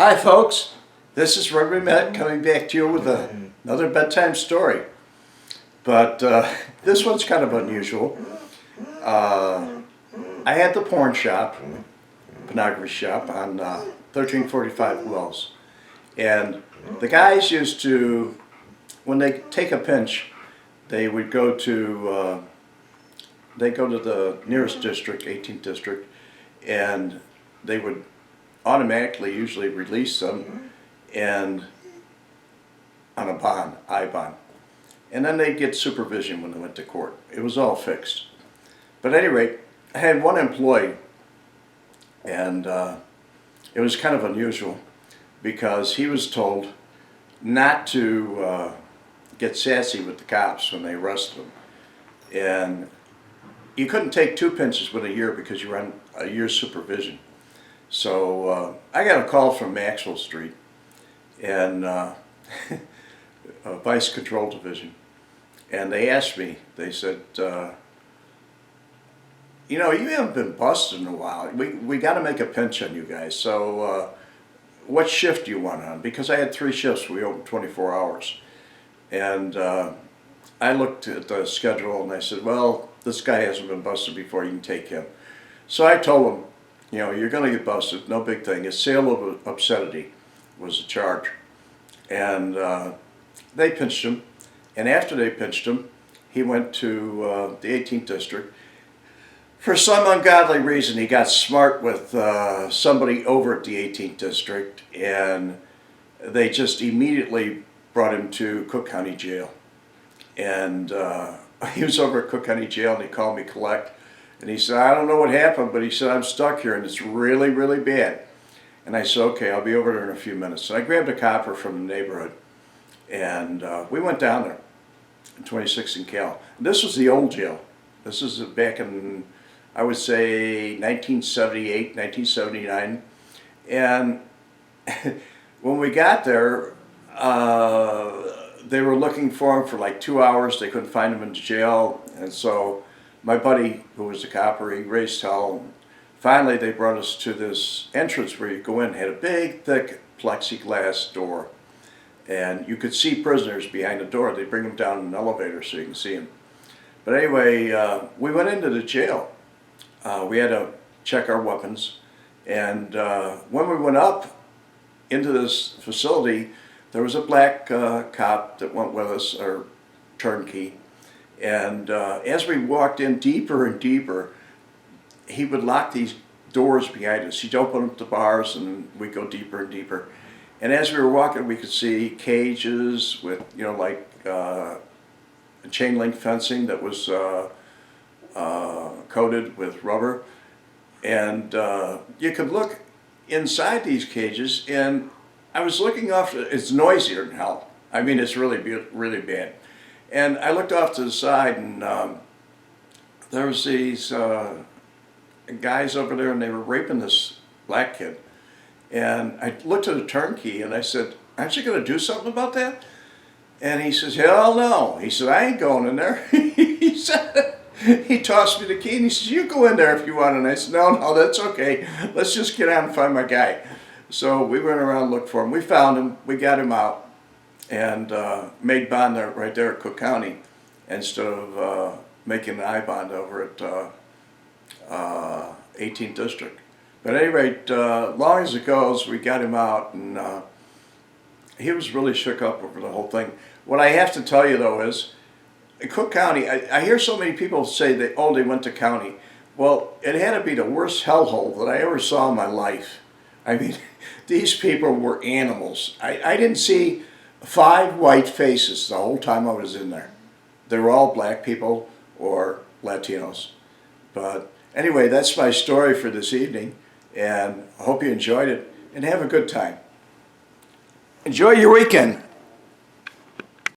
Hi folks, this is Wemette coming back to you with another bedtime story. But this one's kind of unusual. I had the porn shop, pornography shop on 1345 Wells. And the guys used to, when they take a pinch, they would go to the nearest district, 18th district, and they would automatically usually release them and on a bond, I-bond. And then they'd get supervision when they went to court. It was all fixed. But at any rate, I had one employee, and it was kind of unusual because he was told not to get sassy with the cops when they arrested him. And you couldn't take 2 pinches within a year because you were on a year's supervision. So I got a call from Maxwell Street and Vice Control Division, and they asked me, they said, you know, you haven't been busted in a while. We got to make a pinch on you guys. So what shift do you want on? Because I had 3 shifts. We opened 24 hours. And I looked at the schedule and I said, well, this guy hasn't been busted before. You can take him. So I told him, you know, you're going to get busted, no big thing. It's sale of obscenity was the charge. And they pinched him. And after they pinched him, he went to the 18th district. For some ungodly reason, he got smart with somebody over at the 18th district, and they just immediately brought him to Cook County Jail. And he was over at Cook County Jail, and he called me collect. And he said, I don't know what happened, but he said, I'm stuck here and it's really, really bad. And I said, okay, I'll be over there in a few minutes. And I grabbed a copper from the neighborhood, and we went down there, in 26th and Cal. And this was the old jail. This is back in, I would say, 1978, 1979. And when we got there, they were looking for him for like 2 hours. They couldn't find him in the jail. And so my buddy, who was a copper, he raised hell. And finally, they brought us to this entrance where you go in. It had a big, thick plexiglass door. And you could see prisoners behind the door. They bring them down in an elevator so you can see them. But anyway, we went into the jail. We had to check our weapons. And when we went up into this facility, there was a black cop that went with us, or turnkey. And as we walked in deeper and deeper, he would lock these doors behind us. He'd open up the bars and we'd go deeper and deeper. And as we were walking, we could see cages with, you know, like chain link fencing that was coated with rubber. And you could look inside these cages, and I was looking off, it's noisier than hell. I mean, it's really, really bad. And I looked off to the side, and there was these guys over there, and they were raping this black kid. And I looked at the turnkey, and I said, aren't you going to do something about that? And he says, hell no. He said, I ain't going in there. He said, he tossed me the key, and he says, you go in there if you want. And I said, no, that's okay. Let's just get out and find my guy. So we went around and looked for him. We found him. We got him out. And made bond there, right there at Cook County, instead of making an I-bond over at 18th District. But at any rate, long as it goes, we got him out, and he was really shook up over the whole thing. What I have to tell you, though, is Cook County, I hear so many people say that, oh, they went to county. Well, it had to be the worst hellhole that I ever saw in my life. I mean, these people were animals. I didn't see 5 white faces the whole time I was in there. They were all black people or Latinos. But anyway, that's my story for this evening, and I hope you enjoyed it, and have a good time. Enjoy your weekend.